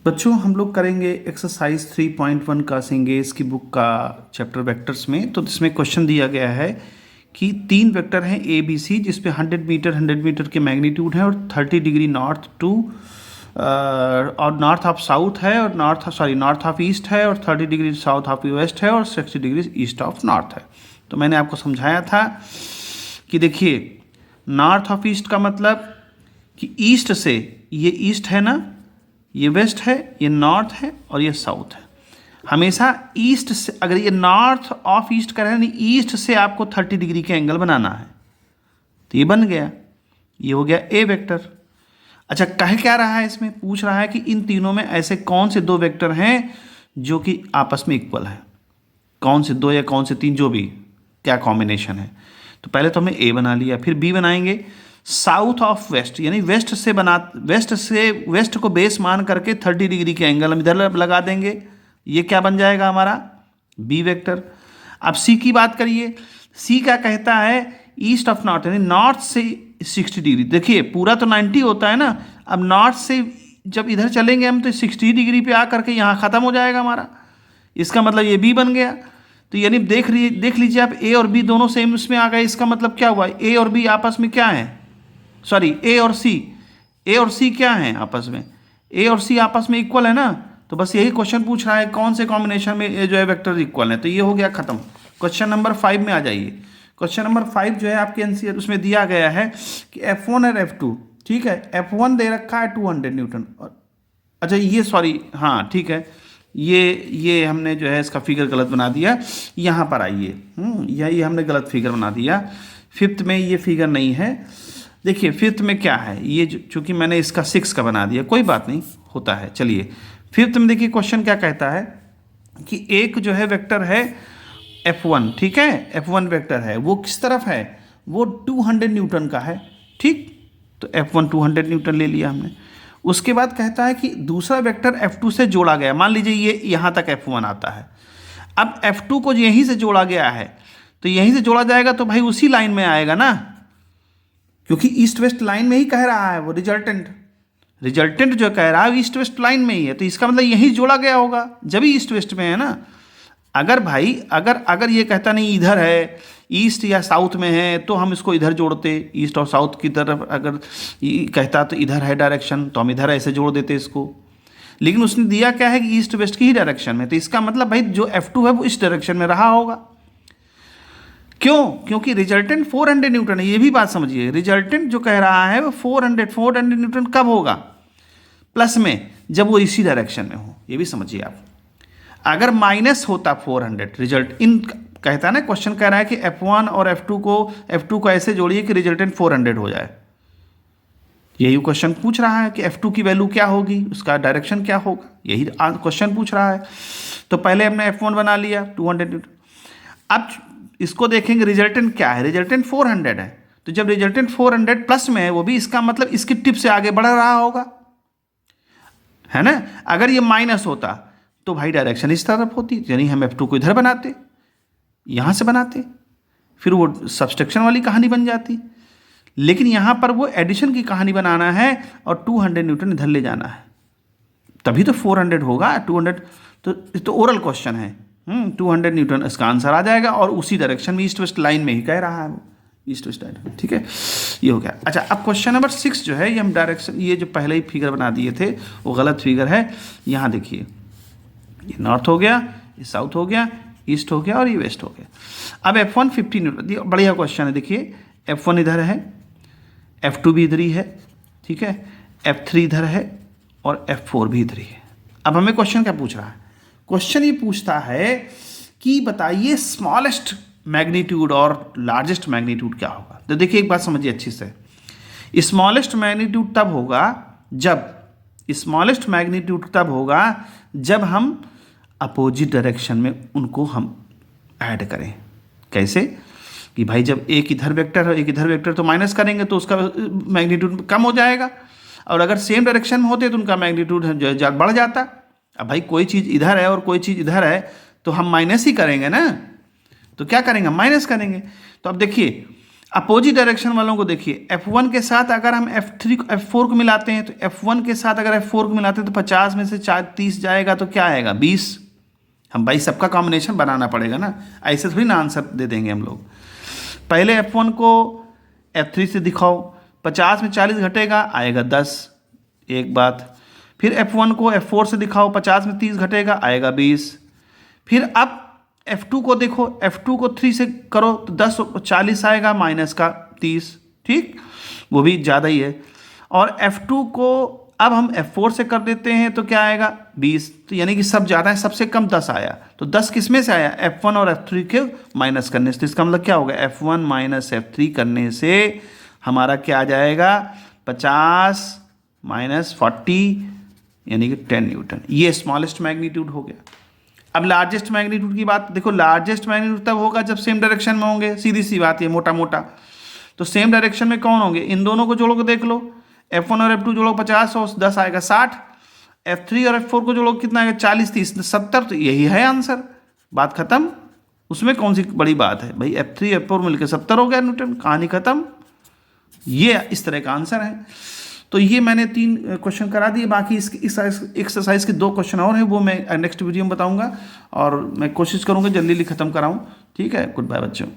बच्चों हम लोग करेंगे एक्सरसाइज 3.1 का सेंगेस की बुक का चैप्टर वेक्टर्स में। तो इसमें क्वेश्चन दिया गया है कि तीन वेक्टर हैं ए बी सी, जिसपे 100 मीटर के मैग्नीट्यूड है और 30 डिग्री नॉर्थ टू और नॉर्थ ऑफ साउथ है और नॉर्थ ऑफ ईस्ट है और 30 डिग्री साउथ ऑफ वेस्ट है और 60 डिग्री ईस्ट ऑफ नॉर्थ है। तो मैंने आपको समझाया था कि देखिए नॉर्थ ऑफ ईस्ट का मतलब कि ईस्ट से, ये ईस्ट है ना, ये वेस्ट है, ये नॉर्थ है और ये साउथ है। हमेशा ईस्ट से, अगर ये नॉर्थ ऑफ ईस्ट का है, ईस्ट से आपको 30 डिग्री के एंगल बनाना है। तो ये बन गया, ये हो गया ए वेक्टर। अच्छा, कह क्या रहा है इसमें? पूछ रहा है कि इन तीनों में ऐसे कौन से दो वेक्टर हैं जो कि आपस में इक्वल है। कौन से दो या कौन से तीन, जो भी, क्या कॉम्बिनेशन है। तो पहले तो हमने ए बना लिया, फिर बी बनाएंगे। साउथ ऑफ वेस्ट यानी वेस्ट से वेस्ट को बेस मान करके 30 डिग्री के एंगल हम इधर लगा देंगे। ये क्या बन जाएगा हमारा? B vector. अब सी की बात करिए। सी क्या कहता है? ईस्ट ऑफ नॉर्थ यानी नॉर्थ से 60 डिग्री। देखिए पूरा तो 90 होता है ना, अब नॉर्थ से जब इधर चलेंगे हम तो 60 डिग्री पे आकर के यहाँ ख़त्म हो जाएगा हमारा। इसका मतलब ये बी बन गया। तो यानी देख लीजिए आप, ए और बी दोनों सेम उसमें आ गए। इसका मतलब क्या हुआ? ए और बी आपस में क्या है? सॉरी, ए और सी क्या है आपस में? ए और सी आपस में इक्वल है ना। तो बस यही क्वेश्चन पूछ रहा है कौन से कॉम्बिनेशन में ये जो है वेक्टर इक्वल है। तो ये हो गया खत्म। क्वेश्चन नंबर 5 में आ जाइए। क्वेश्चन नंबर 5 जो है आपके एनसीईआरटी उसमें दिया गया है कि F1 और F2, ठीक है। F1 दे रखा है 200 न्यूटन और अच्छा ये सॉरी, हाँ ठीक है, ये हमने जो है इसका फिगर गलत बना दिया। यहाँ पर आइए, यही हमने गलत फिगर बना दिया। फिफ्थ में ये फिगर नहीं है। देखिए फिफ्थ में क्या है, ये चूंकि मैंने इसका 6 का बना दिया, कोई बात नहीं, होता है। चलिए फिफ्थ में देखिए क्वेश्चन क्या कहता है कि एक जो है वेक्टर है F1, ठीक है, F1 वेक्टर है, वो किस तरफ है? वो 200 न्यूटन का है, ठीक। तो F1 200 न्यूटन ले लिया हमने। उसके बाद कहता है कि दूसरा वेक्टर F2 से जोड़ा गया। मान लीजिए ये यहाँ तक F1 आता है। अब F2 को यहीं से जोड़ा गया है, तो यहीं से जोड़ा जाएगा तो भाई उसी लाइन में आएगा ना, क्योंकि ईस्ट वेस्ट लाइन में ही कह रहा है वो। रिजल्टेंट जो कह रहा है ईस्ट वेस्ट लाइन में ही है, तो इसका मतलब यहीं जोड़ा गया होगा जब ही ईस्ट वेस्ट में है ना। अगर भाई अगर ये कहता नहीं इधर है, ईस्ट या साउथ में है, तो हम इसको इधर जोड़ते। ईस्ट और साउथ की तरफ अगर कहता तो इधर है डायरेक्शन, तो हम इधर ऐसे जोड़ देते इसको। लेकिन उसने दिया क्या है कि ईस्ट वेस्ट की ही डायरेक्शन में, तो इसका मतलब भाई जो F2 है वो इस डायरेक्शन में रहा होगा। क्यों? क्योंकि रिजल्टेंट 400 न्यूटन है। ये भी बात समझिए, रिजल्टेंट जो कह रहा है वो 400 न्यूटन कब होगा? प्लस में, जब वो इसी डायरेक्शन में हो। ये भी समझिए आप। अगर माइनस होता 400 रिजल्ट इन कहता है ना, क्वेश्चन कह रहा है कि F1 और F2 को ऐसे जोड़िए कि रिजल्टेंट 400 हो जाए। यही क्वेश्चन पूछ रहा है कि F2 की वैल्यू क्या होगी, उसका डायरेक्शन क्या होगा, यही क्वेश्चन पूछ रहा है। तो पहले हमने F1 बना लिया 200 न्यूटन। अब इसको देखेंगे रिजल्टेंट क्या है, रिजल्टेंट 400 है। तो जब रिजल्टेंट 400 प्लस में है वो भी, इसका मतलब इसकी टिप से आगे बढ़ रहा होगा, है ना। अगर ये माइनस होता तो भाई डायरेक्शन इस तरफ होती, यानी हम F2 को इधर बनाते, यहाँ से बनाते, फिर वो सब्सट्रैक्शन वाली कहानी बन जाती। लेकिन यहाँ पर वो एडिशन की कहानी बनाना है और 200 न्यूटन इधर ले जाना है, तभी तो 400 होगा। 200 तो ओरल क्वेश्चन है। 200 न्यूटन इसका आंसर आ जाएगा, और उसी डायरेक्शन में ईस्ट वेस्ट लाइन में ही कह रहा है वो, ईस्ट वेस्ट लाइन, ठीक है। ये हो गया। अच्छा, अब क्वेश्चन नंबर 6 जो है, ये हम डायरेक्शन, ये जो पहले ही फिगर बना दिए थे वो गलत फिगर है। यहाँ देखिए, ये नॉर्थ हो गया, ये साउथ हो गया, ईस्ट हो गया और ये वेस्ट हो गया। अब F1 50 न्यूटन, बढ़िया क्वेश्चन है। देखिए F1 इधर है, F2 भी इधर ही है, ठीक है, F3 इधर है और F4 भी इधर ही है। अब हमें क्वेश्चन क्या पूछ रहा है? क्वेश्चन ये पूछता है कि बताइए स्मॉलेस्ट मैग्नीट्यूड और लार्जेस्ट मैग्नीट्यूड क्या होगा। तो देखिए एक बात समझिए अच्छी से, स्मॉलेस्ट मैग्नीट्यूड तब होगा जब हम अपोजिट डायरेक्शन में उनको हम ऐड करें। कैसे? कि भाई जब एक इधर वेक्टर है एक इधर वेक्टर, तो माइनस करेंगे तो उसका मैग्नीट्यूड कम हो जाएगा, और अगर सेम डायरेक्शन में होते तो उनका मैग्नीट्यूड बढ़ जाता। अब भाई कोई चीज़ इधर है और कोई चीज़ इधर है, तो हम माइनस ही करेंगे ना। तो क्या करेंगे? माइनस करेंगे। तो अब देखिए, अपोजिट डायरेक्शन वालों को देखिए, F1 के साथ अगर हम F3 F4 को मिलाते हैं तो F1 के साथ अगर F4 को मिलाते हैं तो 50 में से 30 जाएगा तो क्या आएगा 20। हम भाई सबका कॉम्बिनेशन बनाना पड़ेगा ना, ऐसे थोड़ी ना आंसर दे देंगे हम लोग। पहले F1 को F3 से दिखाओ, 50 में 40 घटेगा आएगा 10, एक बात। फिर F1 को F4 से दिखाओ, 50 में 30 घटेगा आएगा 20। फिर अब F2 को देखो, F2 को 3 से करो तो 10 और 40 आएगा माइनस का 30, ठीक, वो भी ज़्यादा ही है। और F2 को अब हम F4 से कर देते हैं तो क्या आएगा 20, तो यानी कि सब ज़्यादा है, सबसे कम 10 आया। तो 10 किस में से आया, F1 और F3 के माइनस करने से। तो इसका मतलब क्या होगा, F1 माइनस F3 करने से हमारा क्या आ जाएगा 50 माइनस 40 यानी कि 10 न्यूटन। ये स्मॉलेस्ट मैग्नीट्यूड हो गया। अब लार्जेस्ट मैग्नीट्यूड की बात देखो, लार्जेस्ट मैग्नीट्यूड तब होगा जब सेम डायरेक्शन में होंगे, सीधी सी बात है मोटा मोटा। तो सेम डायरेक्शन में कौन होंगे, इन दोनों को जोड़ो, देख लो F1 और F2 जोड़ो 50 और 10 आएगा 60, F3 और F4 को जोड़ो कितना आएगा 40 30 70, तो यही है आंसर, बात खत्म। उसमें कौन सी बड़ी बात है भाई, F3 F4 मिलकर 70 हो गया न्यूटन, कहानी खत्म। ये इस तरह का आंसर है। तो ये मैंने 3 क्वेश्चन करा दिए, बाकी इस एक्सरसाइज के 2 क्वेश्चन और हैं, वो मैं नेक्स्ट वीडियो में बताऊंगा और मैं कोशिश करूंगा जल्दी खत्म कराऊं। ठीक है, गुड बाय बच्चों।